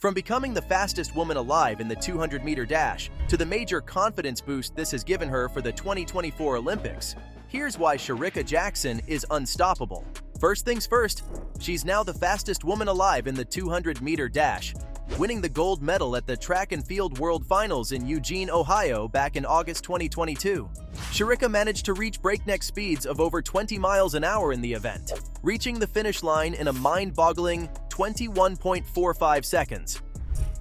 From becoming the fastest woman alive in the 200-meter dash to the major confidence boost this has given her for the 2024 Olympics, here's why Shericka Jackson is unstoppable. First things first, she's now the fastest woman alive in the 200-meter dash, winning the gold medal at the Track and Field World Finals in Eugene, Ohio back in August 2022. Shericka managed to reach breakneck speeds of over 20 miles an hour in the event, reaching the finish line in a mind-boggling 21.45 seconds.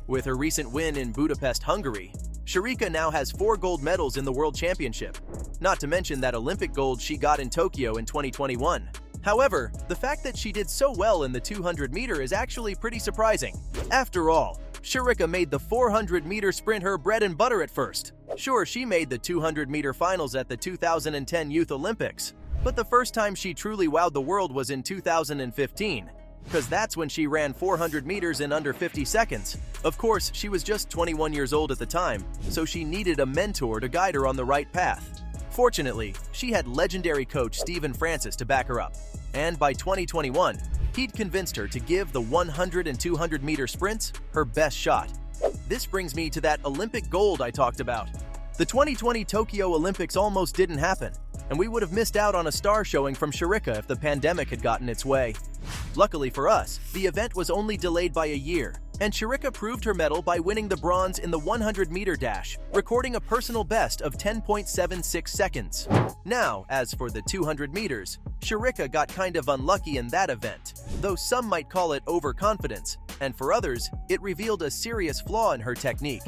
With her recent win in Budapest, Hungary, Shericka now has 4 gold medals in the World Championship, not to mention that Olympic gold she got in Tokyo in 2021. However, the fact that she did so well in the 200-meter is actually pretty surprising. After all, Shericka made the 400-meter sprint her bread and butter at first. Sure, she made the 200-meter finals at the 2010 Youth Olympics, but the first time she truly wowed the world was in 2015, because that's when she ran 400 meters in under 50 seconds. Of course, she was just 21 years old at the time, so she needed a mentor to guide her on the right path. Fortunately, she had legendary coach Stephen Francis to back her up, and by 2021, he'd convinced her to give the 100 and 200-meter sprints her best shot. This brings me to that Olympic gold I talked about. The 2020 Tokyo Olympics almost didn't happen, and we would have missed out on a star showing from Shericka if the pandemic had gotten its way. Luckily for us, the event was only delayed by a year, and Shericka proved her mettle by winning the bronze in the 100-meter dash, recording a personal best of 10.76 seconds. Now, as for the 200 meters, Shericka got kind of unlucky in that event, though some might call it overconfidence, and for others, it revealed a serious flaw in her technique.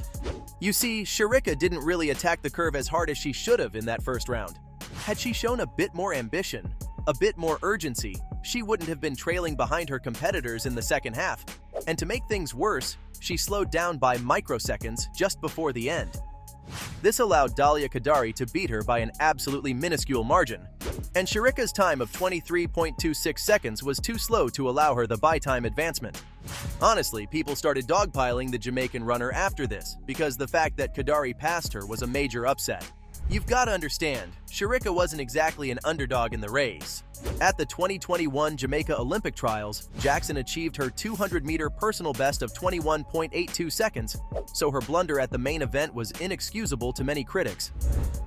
You see, Shericka didn't really attack the curve as hard as she should have in that first round. Had she shown a bit more ambition, a bit more urgency, she wouldn't have been trailing behind her competitors in the second half. And to make things worse, she slowed down by microseconds just before the end. This allowed Dalia Kadari to beat her by an absolutely minuscule margin, and Shericka's time of 23.26 seconds was too slow to allow her the by-time advancement. Honestly, people started dogpiling the Jamaican runner after this, because the fact that Kadari passed her was a major upset. You've got to understand, Shericka wasn't exactly an underdog in the race. At the 2021 Jamaica Olympic Trials, Jackson achieved her 200-meter personal best of 21.82 seconds, so her blunder at the main event was inexcusable to many critics.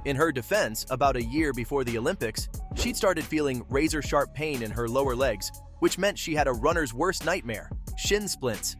In her defense, about a year before the Olympics, she'd started feeling razor-sharp pain in her lower legs, which meant she had a runner's worst nightmare: shin splints.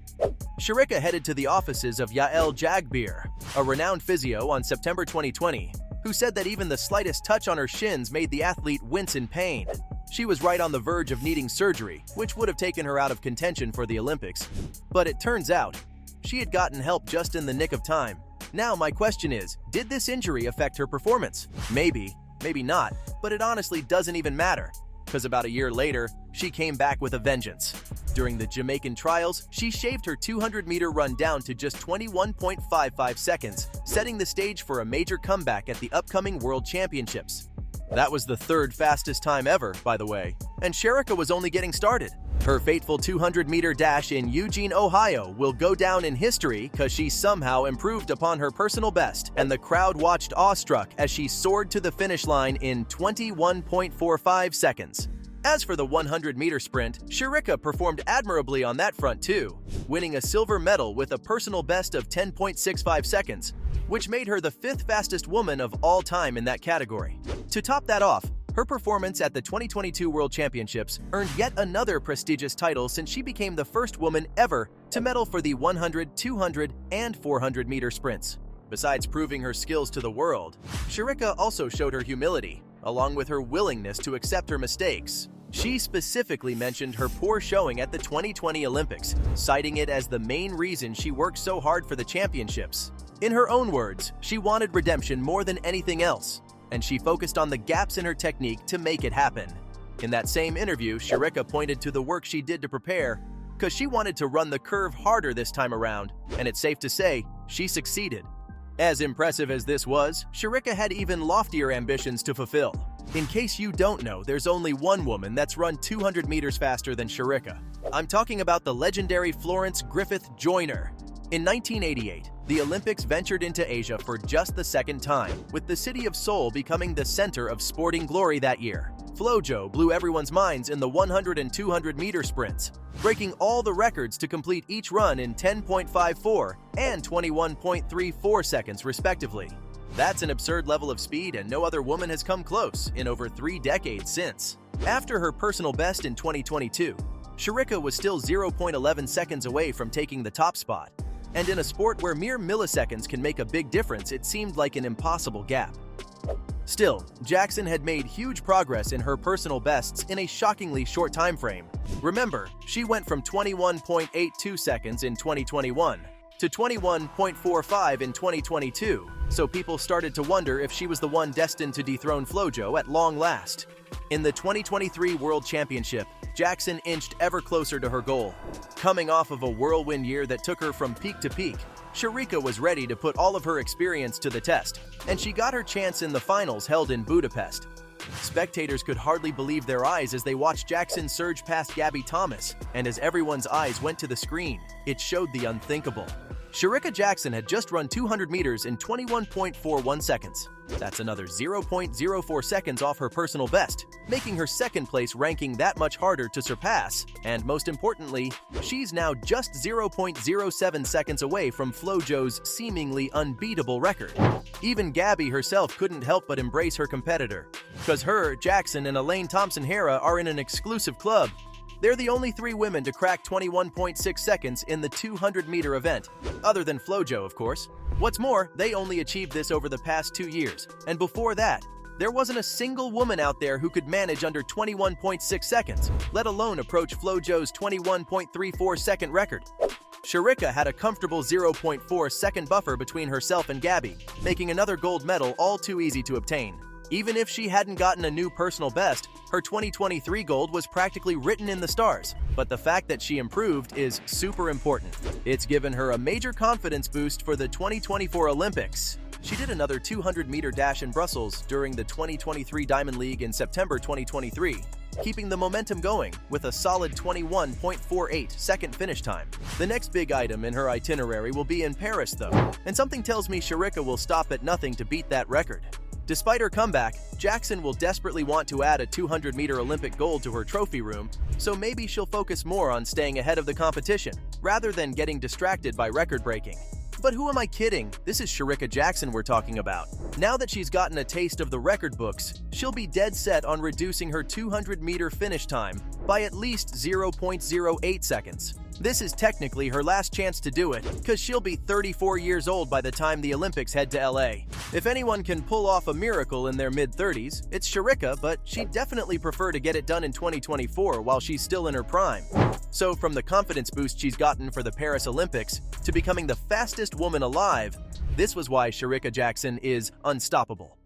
Shericka headed to the offices of Yael Jagbir, a renowned physio, on September 2020, who said that even the slightest touch on her shins made the athlete wince in pain. She was right on the verge of needing surgery, which would have taken her out of contention for the Olympics. But it turns out, she had gotten help just in the nick of time. Now my question is, did this injury affect her performance? Maybe, maybe not, but it honestly doesn't even matter, because about a year later, she came back with a vengeance. During the Jamaican trials, she shaved her 200-meter run down to just 21.55 seconds, setting the stage for a major comeback at the upcoming World Championships. That was the 3rd fastest time ever, by the way, and Shericka was only getting started. Her fateful 200-meter dash in Eugene, Ohio will go down in history because she somehow improved upon her personal best, and the crowd watched awestruck as she soared to the finish line in 21.45 seconds. As for the 100-meter sprint, Shericka performed admirably on that front too, winning a silver medal with a personal best of 10.65 seconds, which made her the 5th fastest woman of all time in that category. To top that off, her performance at the 2022 World Championships earned yet another prestigious title since she became the first woman ever to medal for the 100, 200, and 400-meter sprints. Besides proving her skills to the world, Shericka also showed her humility, along with her willingness to accept her mistakes. She specifically mentioned her poor showing at the 2020 Olympics, citing it as the main reason she worked so hard for the championships. In her own words, she wanted redemption more than anything else, and she focused on the gaps in her technique to make it happen. In that same interview, Shericka pointed to the work she did to prepare, because she wanted to run the curve harder this time around, and it's safe to say, she succeeded. As impressive as this was, Shericka had even loftier ambitions to fulfill. In case you don't know, there's only one woman that's run 200 meters faster than Shericka. I'm talking about the legendary Florence Griffith Joyner. In 1988, the Olympics ventured into Asia for just the 2nd time, with the city of Seoul becoming the center of sporting glory that year. FloJo blew everyone's minds in the 100 and 200-meter sprints, breaking all the records to complete each run in 10.54 and 21.34 seconds, respectively. That's an absurd level of speed, and no other woman has come close in over 3 decades since. After her personal best in 2022, Shericka was still 0.11 seconds away from taking the top spot. And in a sport where mere milliseconds can make a big difference, it seemed like an impossible gap. Still, Jackson had made huge progress in her personal bests in a shockingly short time frame. Remember, she went from 21.82 seconds in 2021 to 21.45 in 2022, so people started to wonder if she was the one destined to dethrone FloJo at long last. In the 2023 World Championship, Jackson inched ever closer to her goal. Coming off of a whirlwind year that took her from peak to peak, Shericka was ready to put all of her experience to the test, and she got her chance in the finals held in Budapest. Spectators could hardly believe their eyes as they watched Jackson surge past Gabby Thomas, and as everyone's eyes went to the screen, it showed the unthinkable. Shericka Jackson had just run 200 meters in 21.41 seconds. That's another 0.04 seconds off her personal best, making her second-place ranking that much harder to surpass, and most importantly, she's now just 0.07 seconds away from FloJo's seemingly unbeatable record. Even Gabby herself couldn't help but embrace her competitor, because her, Jackson, and Elaine Thompson-Herah are in an exclusive club. They're the only 3 women to crack 21.6 seconds in the 200-meter event, other than FloJo, of course. What's more, they only achieved this over the past 2 years, and before that, there wasn't a single woman out there who could manage under 21.6 seconds, let alone approach FloJo's 21.34-second record. Shericka had a comfortable 0.4 second buffer between herself and Gabby, making another gold medal all too easy to obtain. Even if she hadn't gotten a new personal best, her 2023 gold was practically written in the stars. But the fact that she improved is super important. It's given her a major confidence boost for the 2024 Olympics. She did another 200-meter dash in Brussels during the 2023 Diamond League in September 2023, keeping the momentum going with a solid 21.48 second finish time. The next big item in her itinerary will be in Paris, though, and something tells me Shericka will stop at nothing to beat that record. Despite her comeback, Jackson will desperately want to add a 200-meter Olympic gold to her trophy room, so maybe she'll focus more on staying ahead of the competition, rather than getting distracted by record-breaking. But who am I kidding? This is Shericka Jackson we're talking about. Now that she's gotten a taste of the record books, she'll be dead set on reducing her 200-meter finish time by at least 0.08 seconds. This is technically her last chance to do it, because she'll be 34 years old by the time the Olympics head to LA. If anyone can pull off a miracle in their mid-30s, it's Shericka, but she'd definitely prefer to get it done in 2024 while she's still in her prime. So from the confidence boost she's gotten for the Paris Olympics to becoming the fastest woman alive, this was why Shericka Jackson is unstoppable.